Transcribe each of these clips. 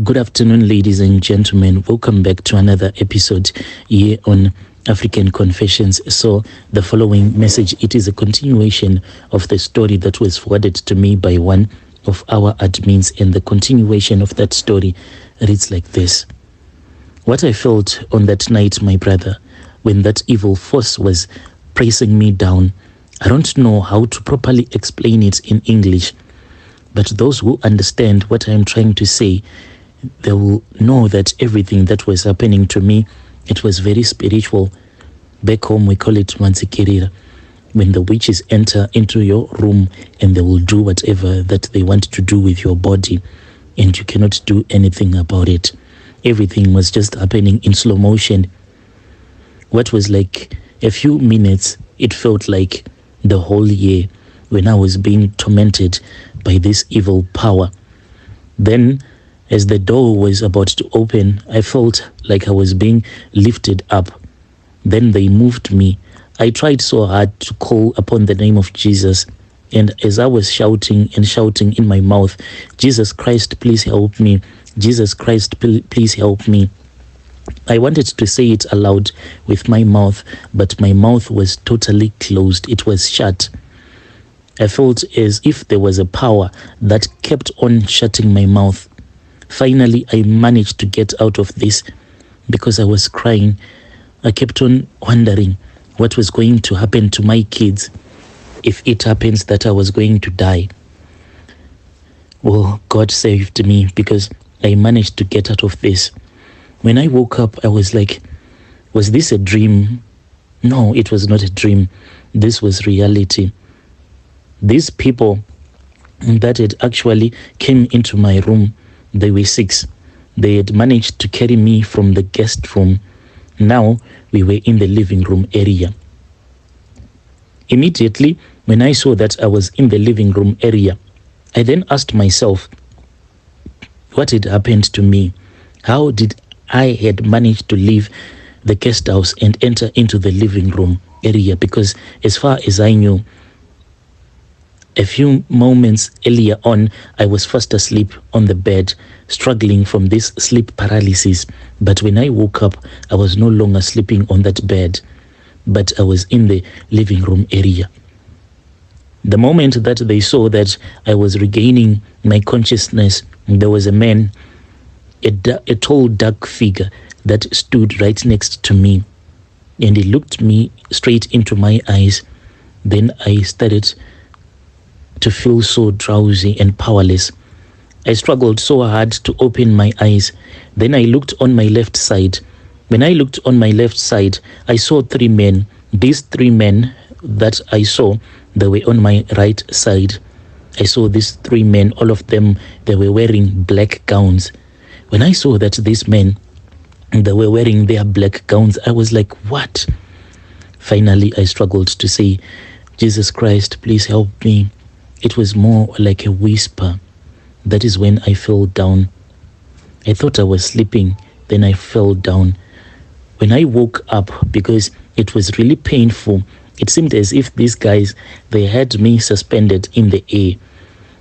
Good afternoon, ladies and gentlemen. Welcome back to another episode here on African Confessions. So the following message, it is a continuation of the story that was forwarded to me by one of our admins, and the continuation of that story reads like this. What I felt on that night, my brother, when that evil force was pressing me down, I don't know how to properly explain it in English, but those who understand what I am trying to say, they will know that everything that was happening to me, it was very spiritual. Back home, we call it mansikirira, when the witches enter into your room and they will do whatever that they want to do with your body, and you cannot do anything about it. Everything was just happening in slow motion. What was like a few minutes, it felt like the whole year when I was being tormented by this evil power. Then, as the door was about to open, I felt like I was being lifted up. Then they moved me. I tried so hard to call upon the name of Jesus, and as I was shouting and shouting in my mouth, Jesus Christ, please help me. Jesus Christ, please help me. I wanted to say it aloud with my mouth, but my mouth was totally closed. It was shut. I felt as if there was a power that kept on shutting my mouth. Finally, I managed to get out of this because I was crying. I kept on wondering what was going to happen to my kids if it happens that I was going to die. Well, God saved me because I managed to get out of this. When I woke up, I was like, was this a dream? No, it was not a dream. This was reality. These people that had actually came into my room, they were 6. They had managed to carry me from the guest room. Now we were in the living room area. Immediately, when I saw that I was in the living room area, I then asked myself, what had happened to me? How did I had managed to leave the guest house and enter into the living room area? Because as far as I knew, a few moments earlier on, I was fast asleep on the bed, struggling from this sleep paralysis. But when I woke up, I was no longer sleeping on that bed, but I was in the living room area. The moment that they saw that I was regaining my consciousness, there was a man, a tall, dark figure that stood right next to me, and he looked me straight into my eyes. Then I started to feel so drowsy and powerless. I struggled so hard to open my eyes. Then I looked on my left side. When I looked on my left side, I saw 3 men. These 3 men that I saw, they were on my right side. I saw these 3 men, all of them, they were wearing black gowns. When I saw that these men, they were wearing their black gowns, I was like, what? Finally, I struggled to say, Jesus Christ, please help me. It was more like a whisper. That is when I fell down. I thought I was sleeping, then I fell down. When I woke up, because it was really painful, it seemed as if these guys, they had me suspended in the air.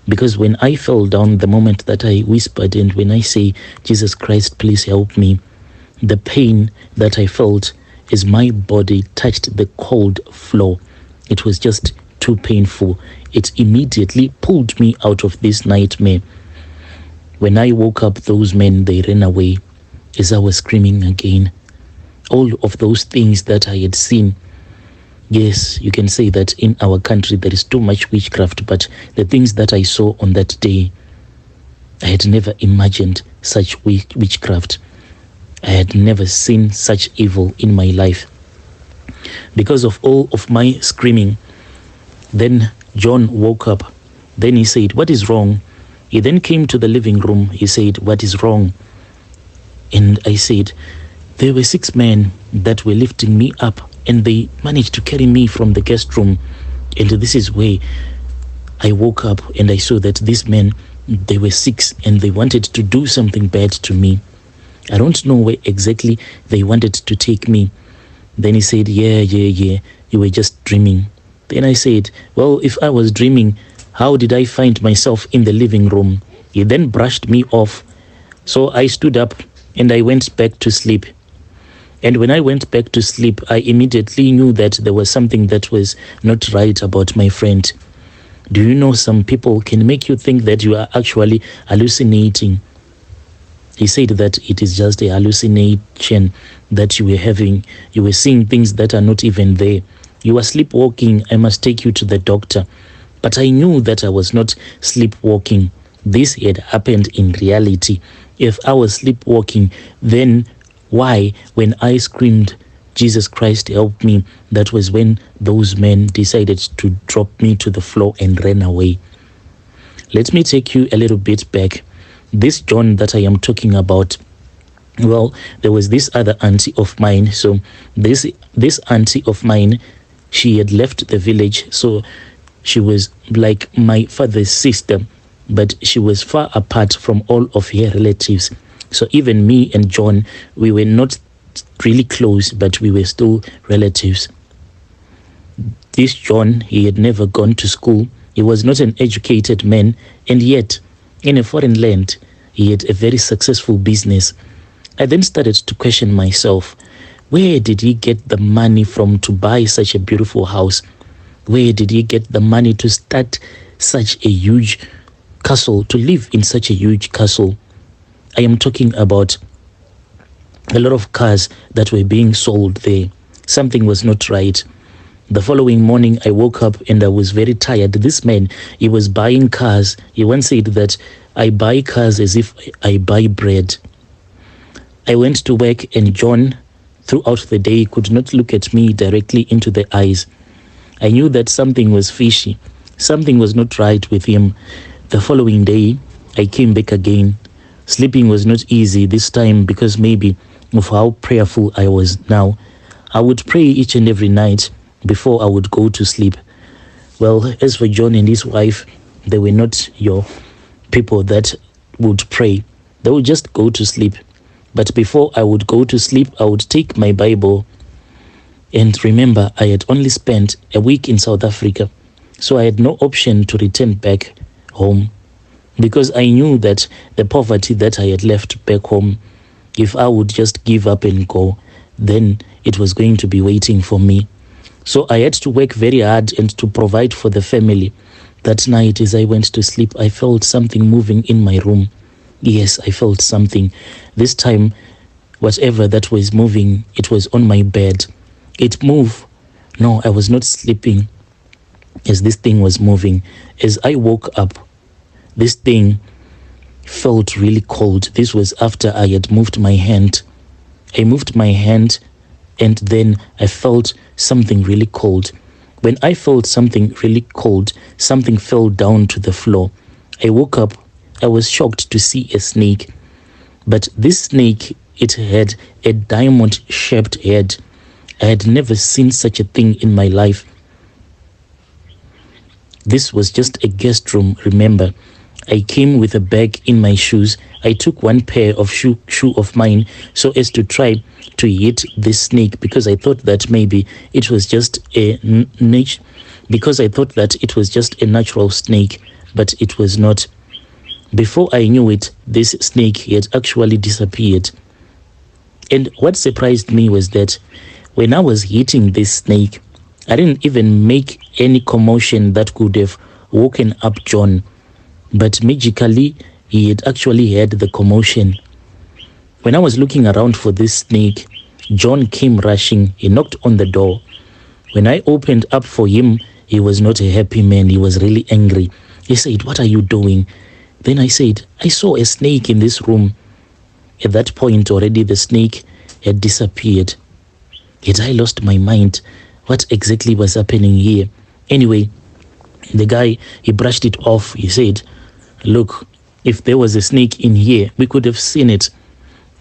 Because when I fell down, the moment that I whispered, and when I say, Jesus Christ, please help me, the pain that I felt as my body touched the cold floor, it was just too painful. It immediately pulled me out of this nightmare. When I woke up, those men, they ran away as I was screaming again. All of those things that I had seen, yes, you can say that in our country there is too much witchcraft, but the things that I saw on that day, I had never imagined such witchcraft. I had never seen such evil in my life. Because of all of my screaming, then John woke up. Then he said, what is wrong? He then came to the living room. He said, what is wrong? And I said, there were 6 men that were lifting me up, and they managed to carry me from the guest room. And this is where I woke up, and I saw that these men, they were 6, and they wanted to do something bad to me. I don't know where exactly they wanted to take me. Then he said, yeah, you were just dreaming. Then I said, well, if I was dreaming, how did I find myself in the living room? He then brushed me off So I stood up and I went back to sleep. And when I went back to sleep, I immediately knew that there was something that was not right about my friend. Do you know some people can make you think that you are actually hallucinating? He said that it is just a hallucination that you were having. You were seeing things that are not even there. You are sleepwalking. I must take you to the doctor. But I knew that I was not sleepwalking. This had happened in reality. If I was sleepwalking, then why, when I screamed, Jesus Christ, help me, that was when those men decided to drop me to the floor and ran away. Let me take you a little bit back. This John that I am talking about, well, there was this other auntie of mine. So this auntie of mine, she had left the village. So she was like my father's sister, but she was far apart from all of her relatives. So even me and John, we were not really close, but we were still relatives. This John, he had never gone to school. He was not an educated man, and yet in a foreign land, he had a very successful business. I then started to question myself, where did he get the money from to buy such a beautiful house? Where did he get the money to start such a huge castle, to live in such a huge castle? I am talking about a lot of cars that were being sold there. Something was not right. The following morning, I woke up and I was very tired. This man, he was buying cars. He once said that I buy cars as if I buy bread. I went to work, and John, throughout the day, could not look at me directly into the eyes. I knew that something was fishy. Something was not right with him. The following day, I came back again. Sleeping was not easy this time because maybe of how prayerful I was now. I would pray each and every night before I would go to sleep. Well, as for John and his wife, they were not your people that would pray. They would just go to sleep. But before I would go to sleep, I would take my Bible. And remember, I had only spent a week in South Africa, so I had no option to return back home, because I knew that the poverty that I had left back home, if I would just give up and go, then it was going to be waiting for me. So I had to work very hard and to provide for the family. That night, as I went to sleep, I felt something moving in my room. Yes, I felt something. This time, whatever that was moving, it was on my bed. It moved. No, I was not sleeping as this thing was moving. As I woke up, this thing felt really cold. This was after I had moved my hand. I moved my hand, and then I felt something really cold. When I felt something really cold, something fell down to the floor. I woke up. I was shocked to see a snake. But this snake, it had a diamond-shaped head. I had never seen such a thing in my life. This was just a guest room, remember. I came with a bag in my shoes. I took one pair of shoe of mine so as to try to hit this snake, because I thought that maybe it was just a natural snake, but it was not. Before I knew it, this snake had actually disappeared. And what surprised me was that when I was hitting this snake, I didn't even make any commotion that could have woken up John. But magically, he had actually heard the commotion. When I was looking around for this snake, John came rushing. He knocked on the door. When I opened up for him, he was not a happy man. He was really angry. He said, "What are you doing?" Then I said, "I saw a snake in this room." At that point already, the snake had disappeared. Had I lost my mind? What exactly was happening here? Anyway, the guy, he brushed it off. He said, "Look, if there was a snake in here, we could have seen it,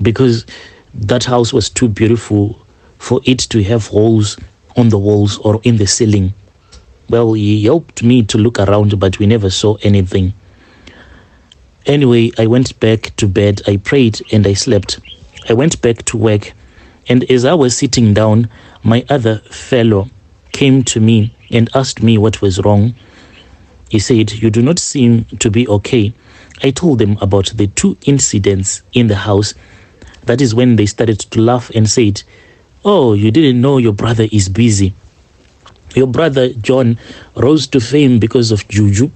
because that house was too beautiful for it to have holes on the walls or in the ceiling." Well, he helped me to look around, but we never saw anything. Anyway, I went back to bed. I prayed and I slept. I went back to work, and as I was sitting down, my other fellow came to me and asked me what was wrong. He said, "You do not seem to be okay." I told them about the 2 incidents in the house. That is when they started to laugh and said, "Oh, you didn't know your brother is busy. Your brother John rose to fame because of juju.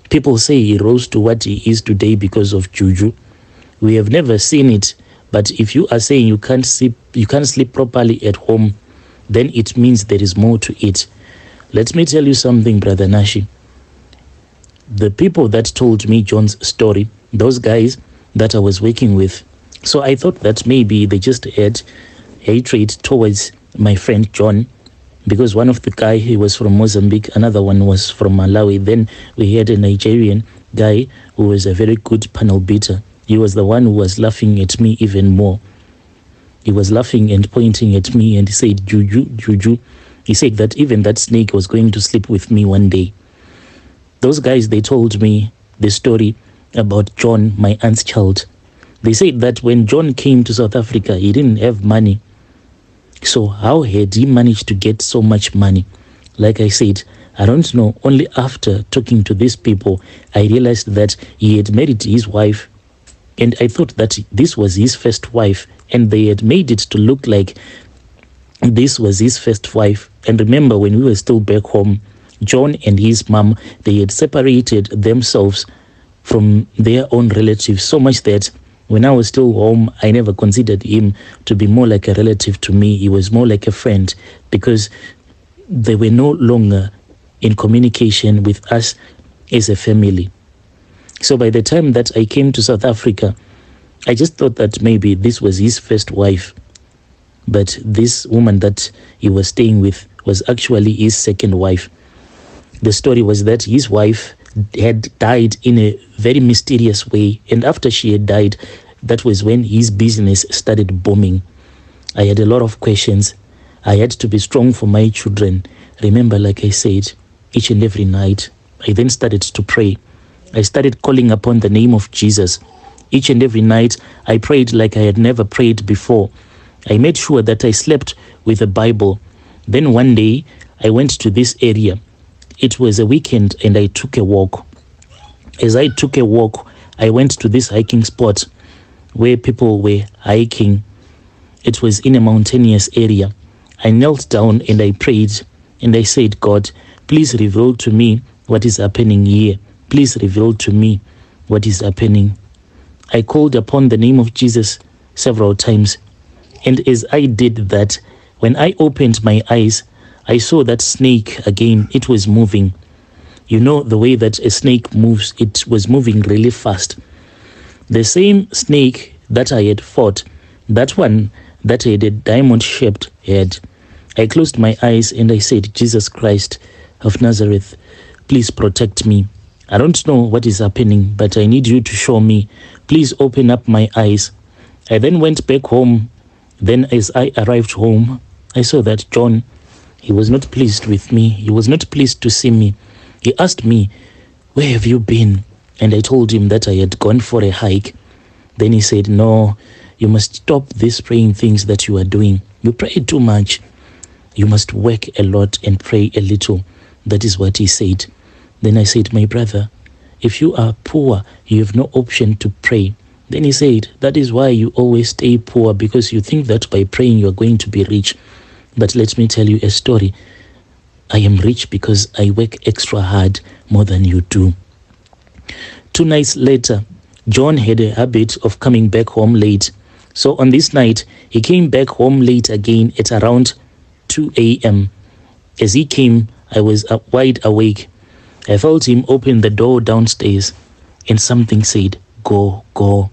People say he rose to what he is today because of juju. We have never seen it, but if you are saying you can't sleep properly at home, then it means there is more to it." Let me tell you something, Brother Nashi. The people that told me John's story, those guys that I was working with, so I thought that maybe they just had hatred towards my friend John, because one of the guy, he was from Mozambique, another one was from Malawi. Then we had a Nigerian guy who was a very good panel beater. He was the one who was laughing at me even more. He was laughing and pointing at me, and he said, "Juju, juju." He said that even that snake was going to sleep with me one day. Those guys, they told me the story about John, my aunt's child. They said that when John came to South Africa, he didn't have money. So how had he managed to get so much money? Like I said, I don't know. Only after talking to these people, I realized that he had married his wife. And I thought that this was his first wife. And they had made it to look like this was his first wife. And remember, when we were still back home, John and his mom, they had separated themselves from their own relatives, so much that when I was still home, I never considered him to be more like a relative to me. He was more like a friend, because they were no longer in communication with us as a family. So by the time that I came to South Africa, I just thought that maybe this was his first wife. But this woman that he was staying with was actually his second wife. The story was that his wife had died in a very mysterious way. And after she had died, that was when his business started booming. I had a lot of questions. I had to be strong for my children. Remember, like I said, each and every night, I then started to pray. I started calling upon the name of Jesus. Each and every night, I prayed like I had never prayed before. I made sure that I slept with a Bible. Then one day, I went to this area. It was a weekend and I took a walk. As I took a walk, I went to this hiking spot where people were hiking. It was in a mountainous area. I knelt down and I prayed and I said, "God, please reveal to me what is happening here. Please reveal to me what is happening." I called upon the name of Jesus several times. And as I did that, when I opened my eyes, I saw that snake again. It was moving. You know, the way that a snake moves, it was moving really fast. The same snake that I had fought, that one that had a diamond-shaped head. I closed my eyes and I said, "Jesus Christ of Nazareth, please protect me. I don't know what is happening, but I need you to show me. Please open up my eyes." I then went back home. Then as I arrived home, I saw that John, he was not pleased with me. He was not pleased to see me. He asked me, "Where have you been?" And I told him that I had gone for a hike. Then he said, "No, you must stop these praying things that you are doing. You pray too much. You must work a lot and pray a little." That is what he said. Then I said, "My brother, if you are poor, you have no option to pray." Then he said, "That is why you always stay poor, because you think that by praying you are going to be rich. But let me tell you a story. I am rich because I work extra hard more than you do." 2 nights later, John had a habit of coming back home late. So on this night, he came back home late again at around 2 a.m. As he came, I was wide awake. I felt him open the door downstairs, and something said, "Go, go."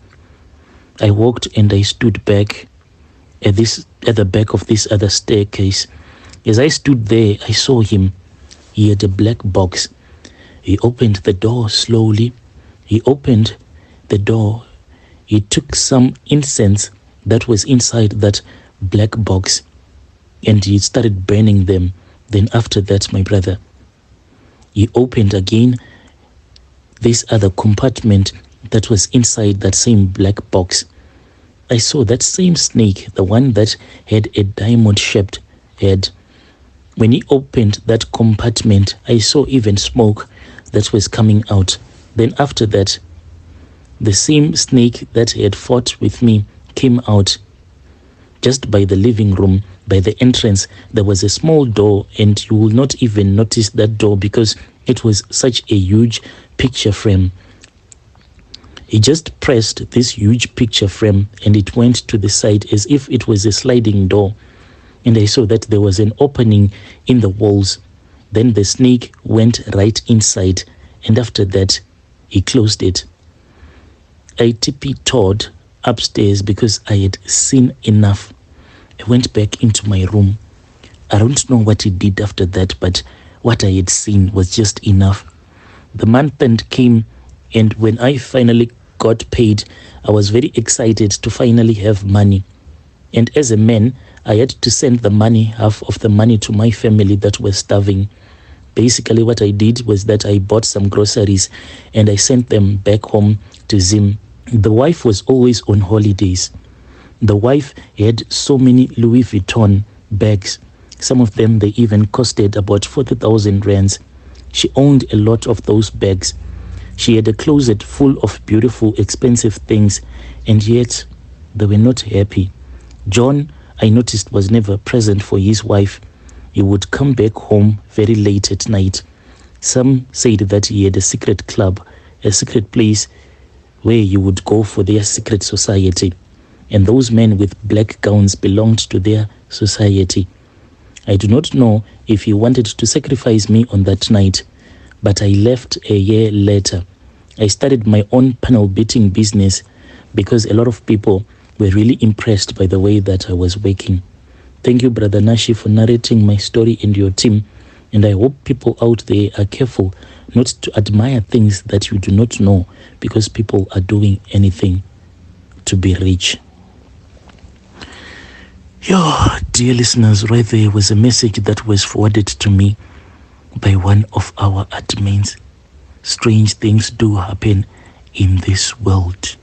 I walked and I stood back at the back of this other staircase. As I stood there, I saw him. He had a black box. He opened the door slowly. He opened the door. He took some incense that was inside that black box and he started burning them. Then after that, my brother, he opened again this other compartment that was inside that same black box. I saw that same snake, the one that had a diamond-shaped head. When he opened that compartment, I saw even smoke that was coming out. Then after that, The same snake that had fought with me came out just by the living room. By the entrance, there was a small door, and you will not even notice that door because it was such a huge picture frame. He just pressed this huge picture frame and it went to the side as if it was a sliding door. And I saw that there was an opening in the walls. Then the snake went right inside, and after that, he closed it. I tippy-toed upstairs because I had seen enough. I went back into my room. I don't know what he did after that, but what I had seen was just enough. The month end came, and when I finally got paid, I was very excited to finally have money. And as a man, I had to send the money, half of the money, to my family that were starving. Basically, what I did was that I bought some groceries and I sent them back home to Zim. The wife was always on holidays. The wife had so many Louis Vuitton bags. Some of them, they even costed about 40,000 rands. She owned a lot of those bags. She had a closet full of beautiful, expensive things, and yet they were not happy. John, I noticed, was never present for his wife. He would come back home very late at night. Some said that he had a secret club, a secret place where you would go for their secret society. And those men with black gowns belonged to their society. I do not know if he wanted to sacrifice me on that night, but I left a year later. I started my own panel beating business because a lot of people were really impressed by the way that I was working. Thank you, Brother Nashi, for narrating my story and your team. And I hope people out there are careful not to admire things that you do not know, because people are doing anything to be rich. Dear listeners, right there was a message that was forwarded to me by one of our admins. Strange things do happen in this world.